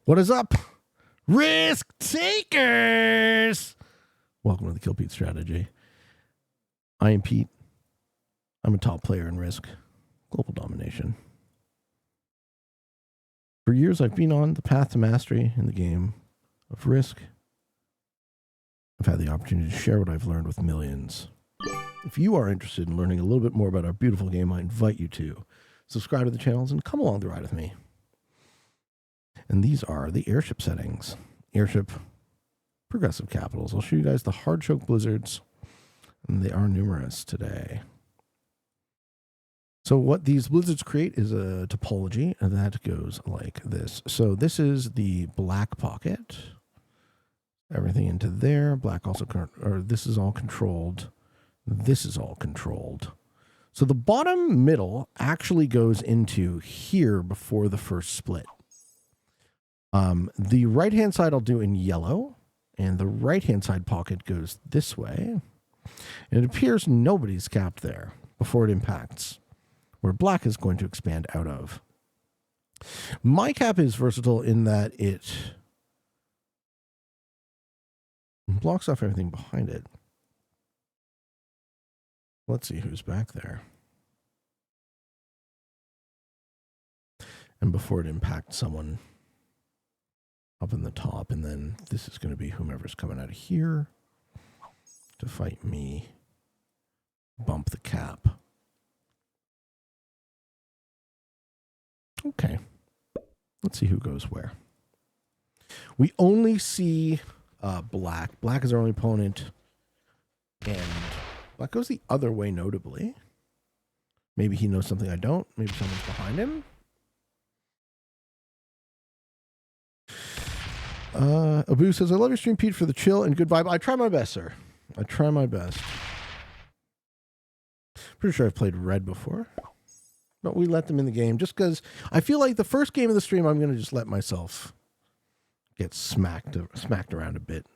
What is up, risk takers? Welcome to the Kill Pete strategy. I am Pete. I'm a top player in Risk, global domination. For years, I've been on the path to mastery in the game of Risk. I've had the opportunity to share what I've learned with millions. If you are interested in learning a little bit more about our beautiful game, I invite you to subscribe to the channels and come along the ride with me. And these are the Airship settings. Airship, progressive capitals. I'll show you guys the hard choke blizzards, and they are numerous today. So what these blizzards create is a topology, and that goes like this. So this is the black pocket. Everything into there. Black also, or this is all controlled. This is all controlled. So the bottom middle actually goes into here before the first split. The right-hand side I'll do in yellow, and the right-hand side pocket goes this way. And it appears nobody's capped there before it impacts, where black is going to expand out of. My cap is versatile in that it blocks off everything behind it. Let's see who's back there. And before it impacts someone up in the top, and then this is going to be whomever's coming out of here to fight me. Bump the cap. Okay. Let's see who goes where. We only see black. Black is our only opponent. And black goes the other way, notably. Maybe he knows something I don't. Maybe someone's behind him. Abu says, I love your stream, Pete, for the chill and good vibe. I try my best, sir. I try my best. Pretty sure I've played red before. But we let them in the game just because I feel like the first game of the stream, I'm going to just let myself get smacked around a bit.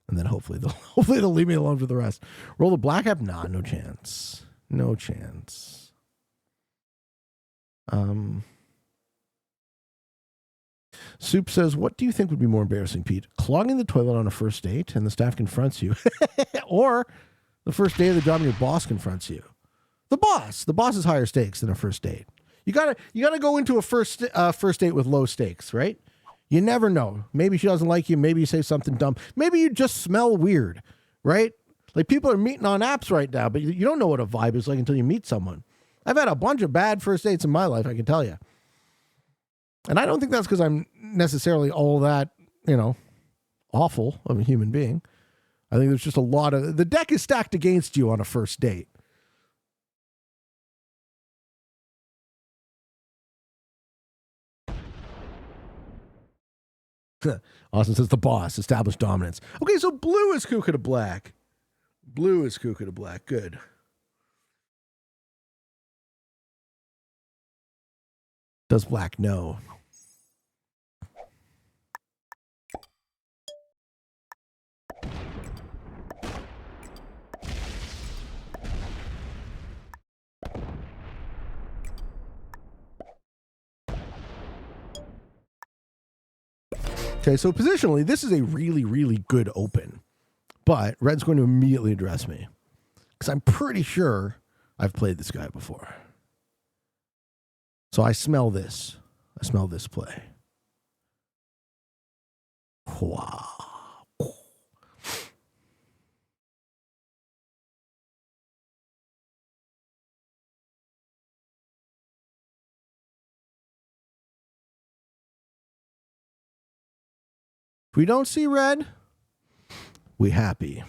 And then hopefully they'll leave me alone for the rest. Roll the black app? Nah, no chance. No chance. Soup says, what do you think would be more embarrassing, Pete? Clogging the toilet on a first date and the staff confronts you, or the first day of the job and your boss confronts you? The boss is higher stakes than a first date. You gotta go into a first date with low stakes, right? You never know. Maybe she doesn't like you. Maybe you say something dumb. Maybe you just smell weird, right? Like people are meeting on apps right now, but you don't know what a vibe is like until you meet someone. I've had a bunch of bad first dates in my life, I can tell you. And I don't think that's because I'm necessarily all that, awful of a human being. I think there's just a lot of... The deck is stacked against you on a first date. Austin says the boss, established dominance. Okay, so blue is cuckoo to black. Blue is cuckoo to black. Good. Does black know? Okay, so positionally, this is a really, really good open. But red's going to immediately address me. Because I'm pretty sure I've played this guy before. So I smell this. I smell this play. Wow. If we don't see red, we happy.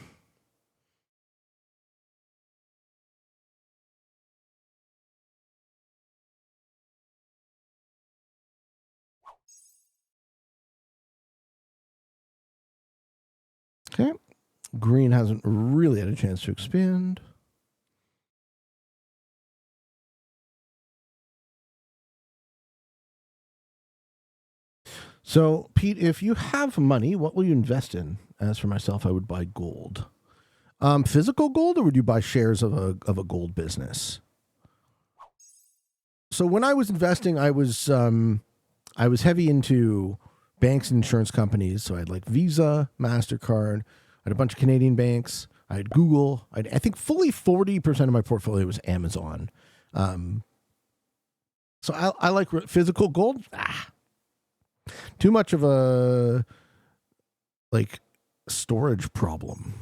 Okay. Green hasn't really had a chance to expand. So, Pete, if you have money, what will you invest in? As for myself, I would buy gold. Physical gold, or would you buy shares of a gold business? So when I was investing, I was heavy into banks and insurance companies. So I had like Visa, MasterCard. I had a bunch of Canadian banks. I had Google. I think fully 40% of my portfolio was Amazon. So I like physical gold. Too much of a like storage problem.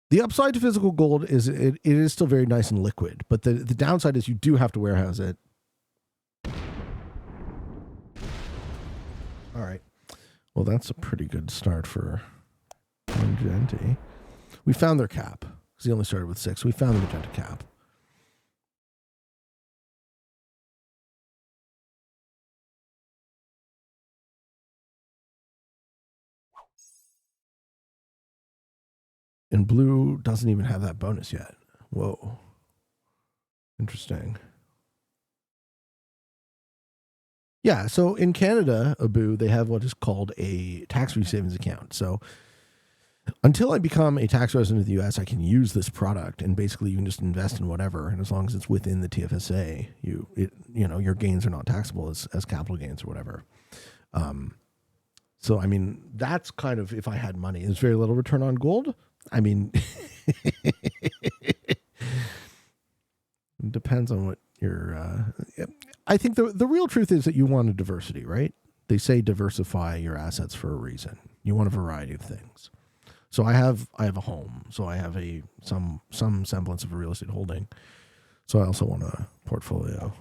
The upside to physical gold is it is still very nice and liquid, but the downside is you do have to warehouse it. All right. Well, that's a pretty good start for Magenta. We found their cap because he only started with 6. We found the Magenta cap. And blue doesn't even have that bonus yet. Whoa. Interesting. Yeah, so in Canada, Abu, they have what is called a tax-free savings account. So until I become a tax resident of the U.S., I can use this product, and basically you can just invest in whatever, and as long as it's within the TFSA, your gains are not taxable as capital gains or whatever. So I mean, that's kind of if I had money. There's very little return on gold. I mean, it depends on what your. I think the real truth is that you want a diversity, right? They say diversify your assets for a reason. You want a variety of things. So I have a home. So I have some semblance of a real estate holding. So I also want a portfolio.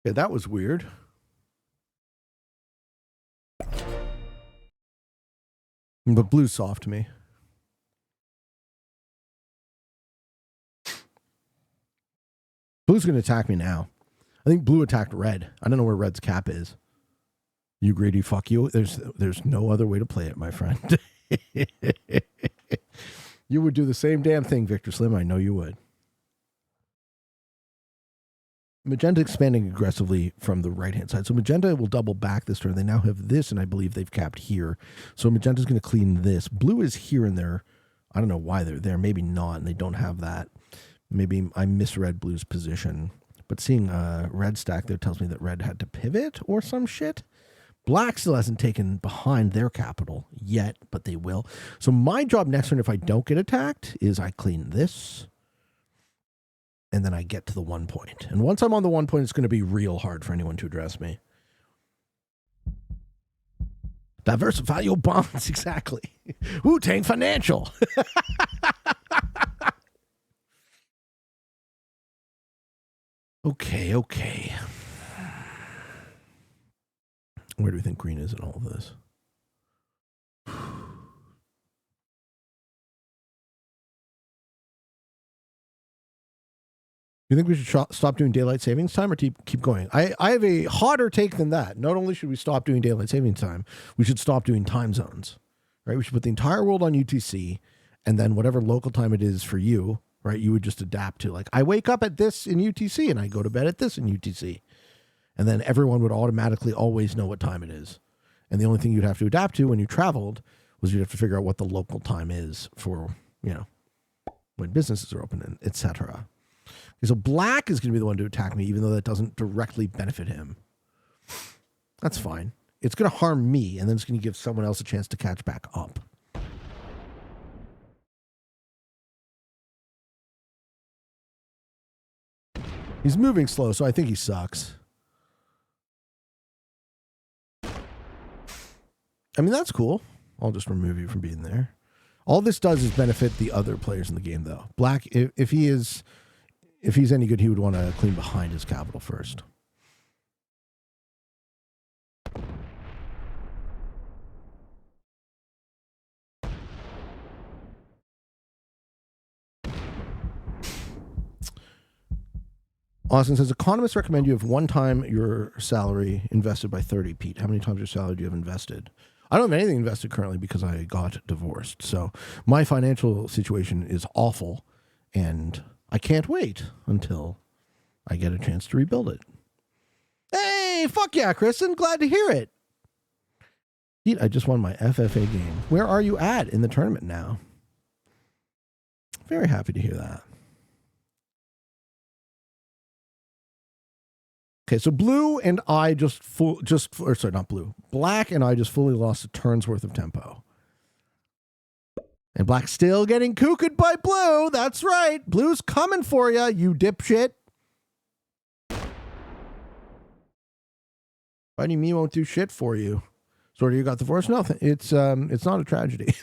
Yeah, that was weird. But blue's soft to me. Blue's going to attack me now. I think blue attacked red. I don't know where red's cap is. You greedy fuck you. There's no other way to play it, my friend. You would do the same damn thing, Victor Slim. I know you would. Magenta expanding aggressively from the right-hand side. So Magenta will double back this turn. They now have this, and I believe they've capped here. So Magenta's going to clean this. Blue is here and there. I don't know why they're there. Maybe not, and they don't have that. Maybe I misread Blue's position. But seeing red stack there tells me that red had to pivot or some shit. Black still hasn't taken behind their capital yet, but they will. So my job next turn, if I don't get attacked, is I clean this. And then I get to the 1 point. And once I'm on the 1 point, it's going to be real hard for anyone to address me. Diversify your bonds, exactly. Wu-Tang Financial. Okay. Where do we think green is in all of this? You think we should stop doing daylight savings time or keep going? I have a hotter take than that. Not only should we stop doing daylight savings time, we should stop doing time zones, right? We should put the entire world on UTC, and then whatever local time it is for you, right, you would just adapt to. Like, I wake up at this in UTC, and I go to bed at this in UTC. And then everyone would automatically always know what time it is. And the only thing you'd have to adapt to when you traveled was you'd have to figure out what the local time is for, when businesses are open, and et cetera. So black is going to be the one to attack me, even though that doesn't directly benefit him. That's fine. It's going to harm me, and then it's going to give someone else a chance to catch back up. He's moving slow, so I think he sucks. I mean, that's cool. I'll just remove you from being there. All this does is benefit the other players in the game, though. Black, if he's any good, he would want to clean behind his capital first. Austin says, economists recommend you have one time your salary invested by 30. Pete, how many times your salary do you have invested? I don't have anything invested currently because I got divorced. So my financial situation is awful, and I can't wait until I get a chance to rebuild it. Hey, fuck yeah, Kristen. Glad to hear it. Pete, I just won my FFA game. Where are you at in the tournament now? Very happy to hear that. Okay, so blue and I black and I just fully lost a turn's worth of tempo. And black's still getting cuckooed by blue. That's right. Blue's coming for you, you dipshit. Fighting me won't do shit for you. Sort of, you got divorced? No, it's not a tragedy.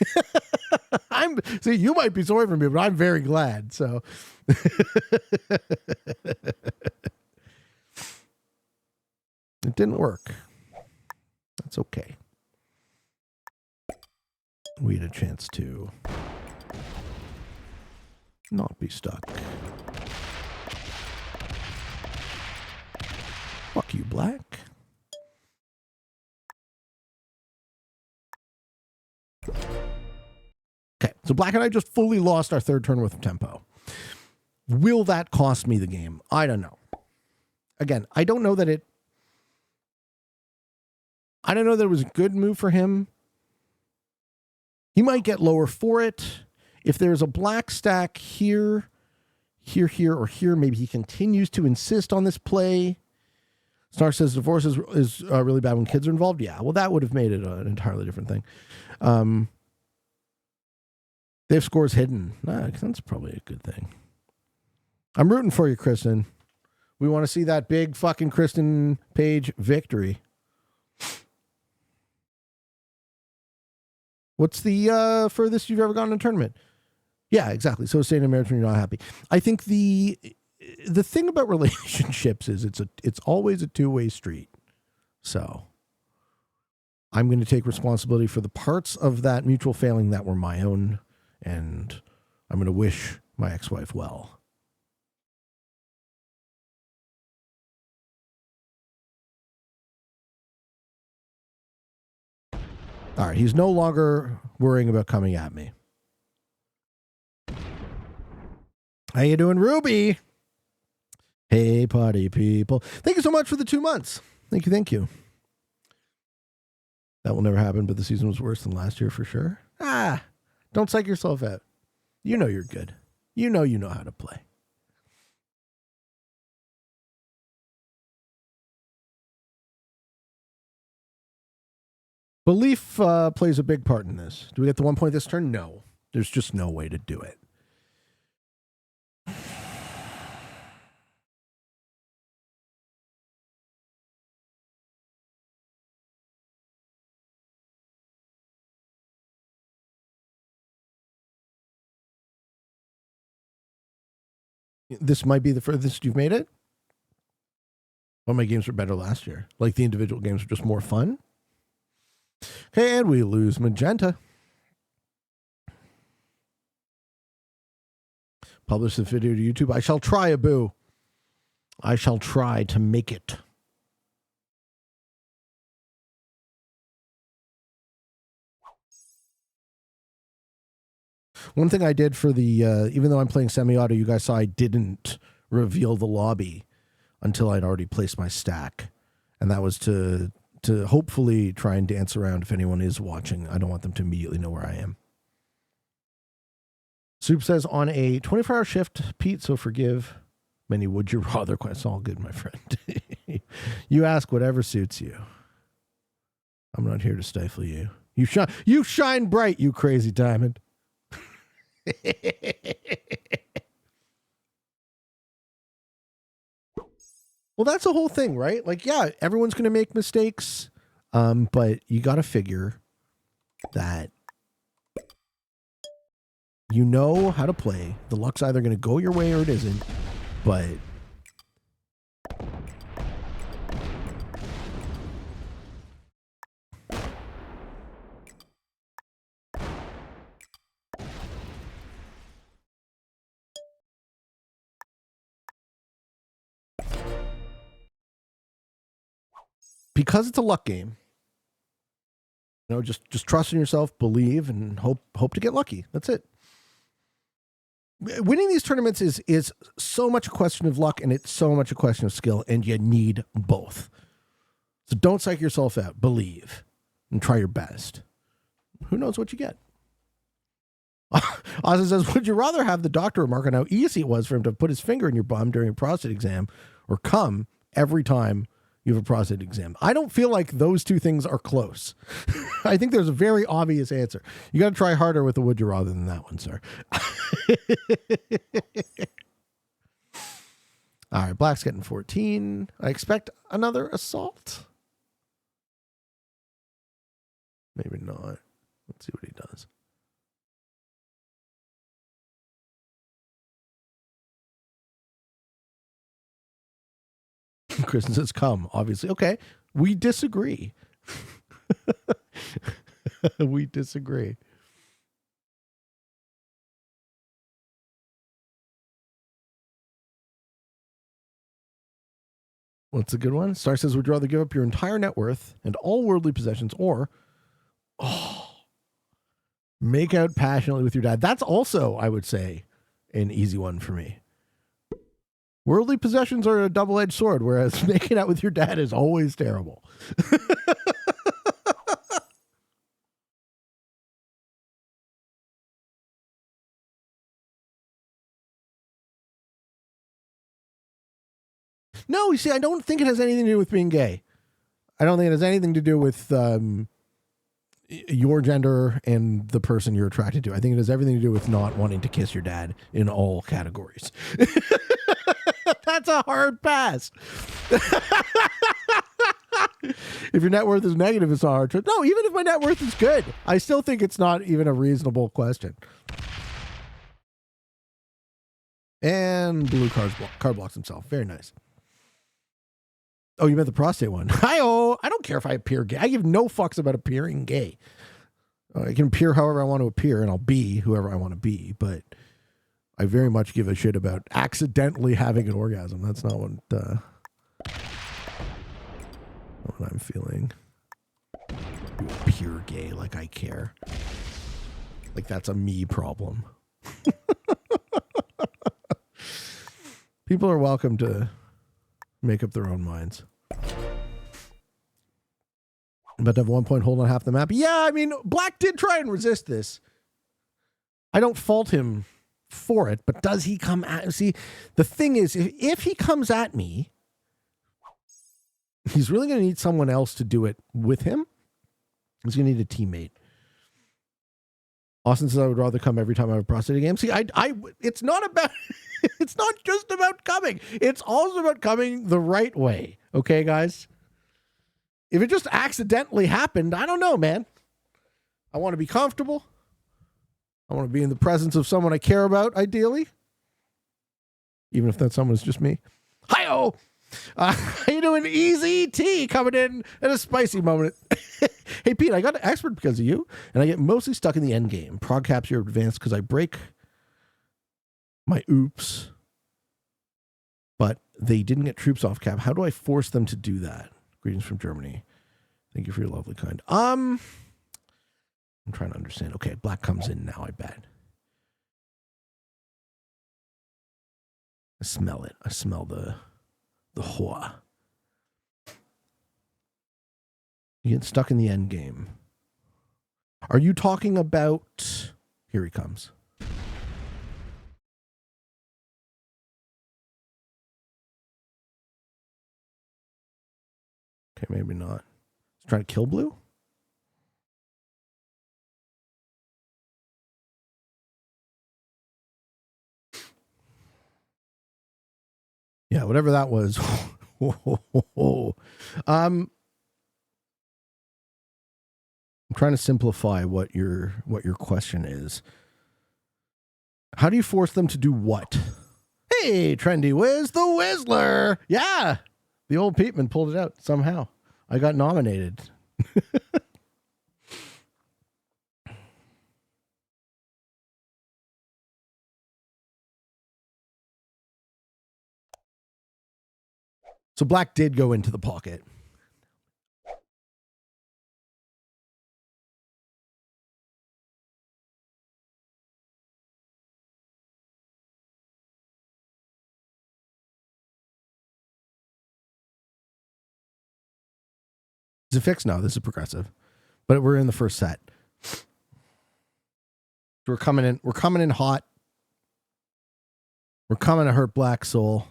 See, you might be sorry for me, but I'm very glad. So, it didn't work. That's okay. We had a chance to not be stuck. Fuck you, black. Okay, so black and I just fully lost our third turn worth of tempo. Will that cost me the game? I don't know. Again, I don't know that it was a good move for him. He might get lower for it. If there's a black stack here, or here, maybe he continues to insist on this play. Star says divorce is really bad when kids are involved. Yeah, well, that would have made it an entirely different thing. They have scores hidden. That's probably a good thing. I'm rooting for you, Kristen. We want to see that big fucking Kristen Page victory. What's the furthest you've ever gone in a tournament? Yeah, exactly. So staying in marriage when you're not happy. I think the thing about relationships is it's always a two-way street. So I'm going to take responsibility for the parts of that mutual failing that were my own, and I'm going to wish my ex-wife well. All right, he's no longer worrying about coming at me. How you doing, Ruby? Hey, party people. Thank you so much for the 2 months. Thank you. That will never happen, but the season was worse than last year for sure. Don't psych yourself out. You know you're good. You know how to play. Belief plays a big part in this. Do we get the 1 point this turn? No. There's just no way to do it. This might be the furthest you've made it. Well, my games were better last year. Like the individual games were just more fun. Okay, and we lose magenta. Publish the video to YouTube. I shall try, Abu. I shall try to make it. One thing I did for the, even though I'm playing semi-auto, you guys saw I didn't reveal the lobby until I'd already placed my stack. And that was to hopefully try and dance around if anyone is watching. I don't want them to immediately know where I am. Soup says, on a 24-hour shift, Pete, so forgive many would you rather questions. It's all good, my friend. You ask whatever suits you. I'm not here to stifle you. You shine bright, you crazy diamond. Well, that's the whole thing, right? Like, yeah, everyone's going to make mistakes, but you got to figure that you know how to play. The luck's either going to go your way or it isn't, but because it's a luck game. Just trust in yourself, believe, and hope to get lucky. That's it. Winning these tournaments is so much a question of luck, and it's so much a question of skill, and you need both. So don't psych yourself out. Believe and try your best. Who knows what you get? Ozzy says, would you rather have the doctor remark on how easy it was for him to put his finger in your bum during a prostate exam or come every time you have a prostate exam? I don't feel like those two things are close. I think there's a very obvious answer. You got to try harder with the would you rather than that one, sir. All right, Black's getting 14. I expect another assault. Maybe not. Let's see what he does. Kristen says, come, obviously. Okay, we disagree. We disagree. What's a good one? Star says, would you rather give up your entire net worth and all worldly possessions or make out passionately with your dad? That's also, I would say, an easy one for me. Worldly possessions are a double-edged sword, whereas making out with your dad is always terrible. No, you see, I don't think it has anything to do with being gay. I don't think it has anything to do with your gender and the person you're attracted to. I think it has everything to do with not wanting to kiss your dad in all categories. That's a hard pass. If your net worth is negative, it's not hard. No, even if my net worth is good, I still think it's not even a reasonable question. And blue card blocks himself. Very nice. Oh, you meant the prostate one. Hi-oh. I don't care if I appear gay. I give no fucks about appearing gay. I can appear however I want to appear, and I'll be whoever I want to be, but I very much give a shit about accidentally having an orgasm. That's not what I'm feeling. You appear gay like I care. Like that's a me problem. People are welcome to make up their own minds. But to have 1 point hold on half the map. Yeah, I mean, Black did try and resist this. I don't fault him for it, but does he come at... See, the thing is, if he comes at me, he's really going to need someone else to do it with him. He's going to need a teammate. Austin says I would rather come every time I have a prostate game. See, it's not about... It's not just about coming. It's also about coming the right way. Okay, guys? If it just accidentally happened, I don't know, man. I want to be comfortable. I want to be in the presence of someone I care about, ideally. Even if that someone's just me. Hi-oh! How you doing? Easy T coming in at a spicy moment. Hey, Pete, I got an expert because of you, and I get mostly stuck in the end game. Prog caps are advanced because I break my oops, but they didn't get troops off cap. How do I force them to do that? Greetings from Germany. Thank you for your lovely kind. I'm trying to understand. Okay, Black comes in now, I bet. I smell it. I smell the hoa. You get stuck in the end game. Are you talking about... Here he comes. Okay, maybe not. He's trying to kill blue? Yeah, whatever that was. I'm trying to simplify what your question is. How do you force them to do what? Hey, Trendy Wiz, the Whistler. Yeah. The old Peteman pulled it out somehow. I got nominated. So Black did go into the pocket. Is it fixed? No, this is progressive. But we're in the first set. We're coming in. We're coming in hot. We're coming to hurt Black Soul.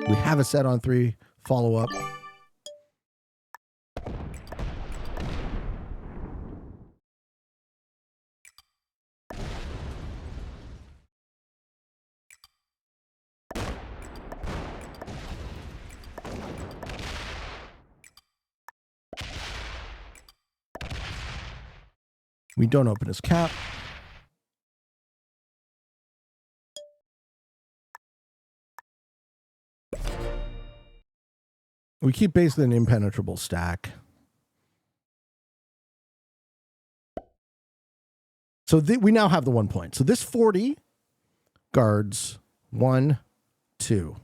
We have a set on 3 follow-up. We don't open his cap. We keep basically an impenetrable stack. So we now have the 1 point. So this 40 guards 1, 2,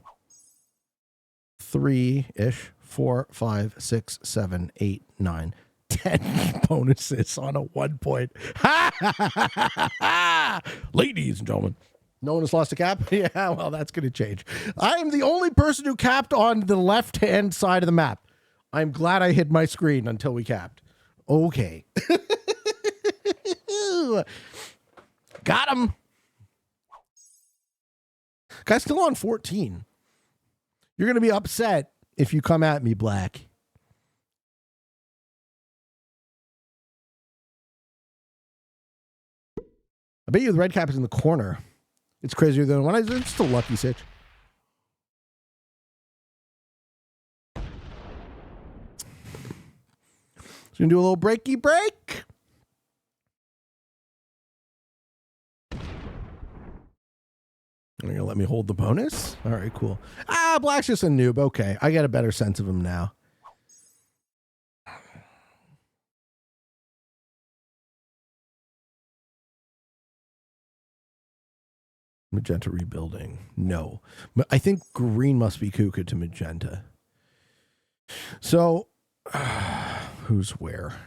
3-ish, 4, 5, 6, 7, 8, 9, 10 bonuses on a 1 point. Ladies and gentlemen. No one has lost a cap? Yeah, well, that's going to change. I am the only person who capped on the left-hand side of the map. I'm glad I hid my screen until we capped. Okay. Got him. Guy's still on 14. You're going to be upset if you come at me, Black. I bet you the red cap is in the corner. It's crazier than when it's still lucky sitch. So we're going to do a little breaky break. You're going to let me hold the bonus? All right, cool. Black's just a noob. Okay, I get a better sense of him now. Magenta rebuilding. No. I think green must be cuckoo to magenta. So, who's where?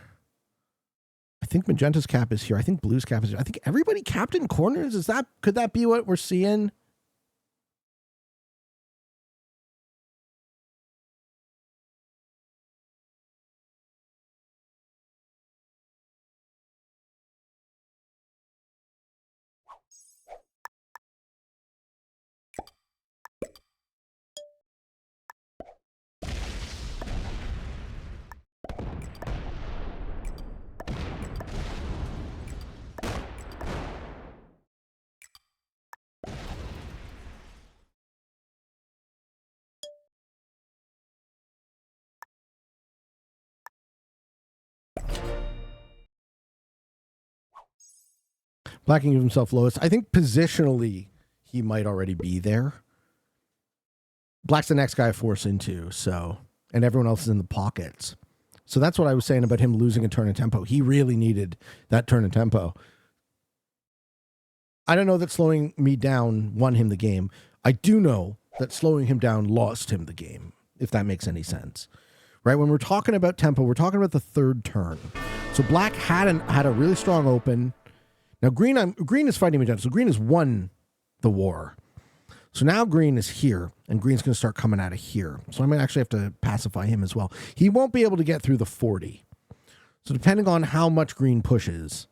I think magenta's cap is here. I think blue's cap is here. I think everybody capped in corners. Could that be what we're seeing? Black can give himself lowest. I think positionally he might already be there. Black's the next guy I force into, so, and everyone else is in the pockets. So that's what I was saying about him losing a turn of tempo. He really needed that turn of tempo. I don't know that slowing me down won him the game. I do know that slowing him down lost him the game, if that makes any sense. Right? When we're talking about tempo, we're talking about the third turn. So Black had a really strong open. Now green is fighting magenta, so green has won the war. So now green is here, and green's going to start coming out of here. So I'm going to actually have to pacify him as well. He won't be able to get through the 40. So depending on how much green pushes.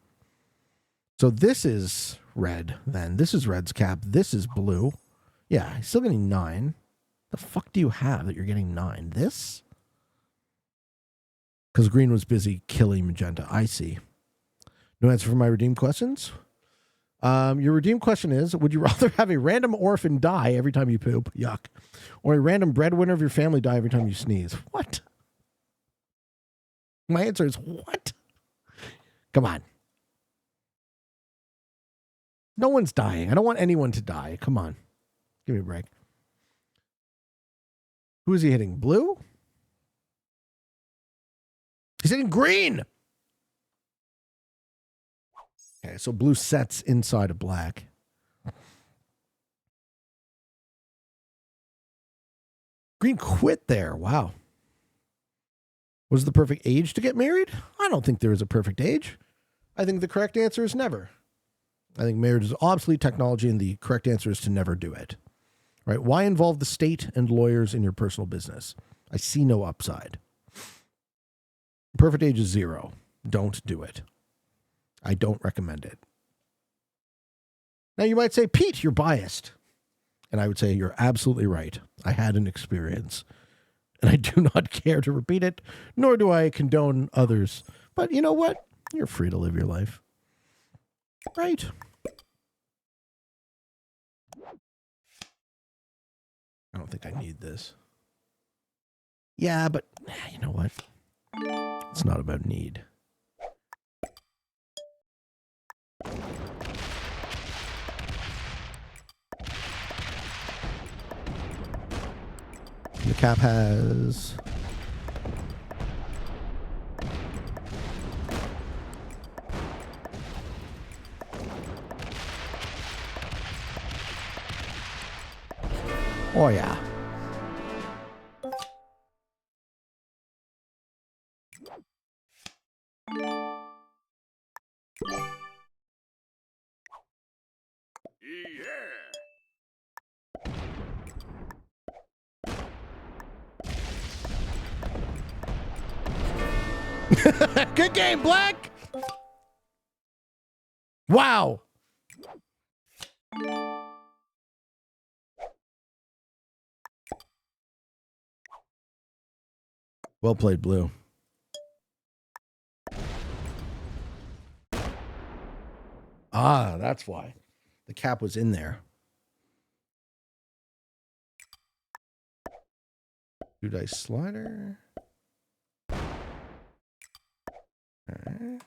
So this is red, then. This is red's cap. This is blue. Yeah, he's still getting 9. The fuck do you have that you're getting 9? This? Because green was busy killing magenta. I see. No answer for my redeemed questions? Your redeemed question is, would you rather have a random orphan die every time you poop? Yuck. Or a random breadwinner of your family die every time you sneeze? What? My answer is what? Come on. No one's dying. I don't want anyone to die. Come on. Give me a break. Who is he hitting? Blue? He's hitting green. Okay, so blue sets inside of black. Green quit there. Wow. Was the perfect age to get married? I don't think there is a perfect age. I think the correct answer is never. I think marriage is obsolete technology, and the correct answer is to never do it. Right? Why involve the state and lawyers in your personal business? I see no upside. Perfect age is 0. Don't do it. I don't recommend it. Now you might say, Pete, you're biased. And I would say you're absolutely right. I had an experience. And I do not care to repeat it, nor do I condone others. But you know what? You're free to live your life. Right? I don't think I need this. Yeah, but you know what? It's not about need. The cap has... Oh, yeah. Good game, Black! Wow! Well played, Blue. Ah, that's why. The cap was in there. 2 dice slider. Alright.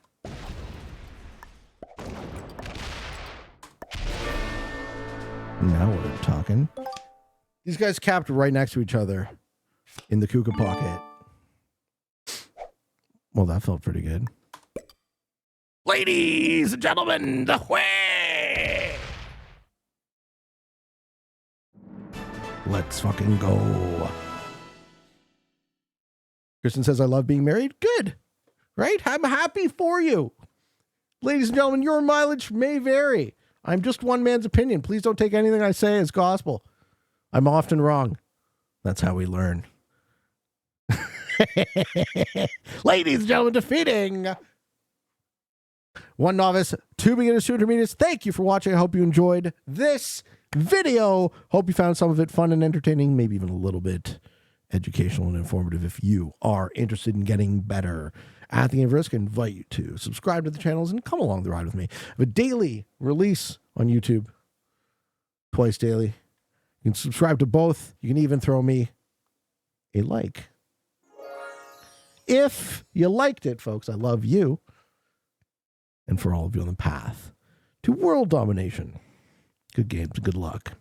Now we're talking. These guys capped right next to each other in the Kuka pocket. Well, that felt pretty good. Ladies and gentlemen, the way! Let's fucking go. Kristen says, I love being married. Good. Right? I'm happy for you. Ladies and gentlemen, your mileage may vary. I'm just one man's opinion. Please don't take anything I say as gospel. I'm often wrong. That's how we learn. Ladies and gentlemen, defeating 1 novice, 2 beginners, 2 intermediates. Thank you for watching. I hope you enjoyed this video. Hope you found some of it fun and entertaining, maybe even a little bit educational and informative if you are interested in getting better at the game of Risk. I invite you to subscribe to the channels and come along the ride with me. I have a daily release on YouTube, twice daily. You can subscribe to both. You can even throw me a like. If you liked it, folks, I love you. And for all of you on the path to world domination, good games, good luck.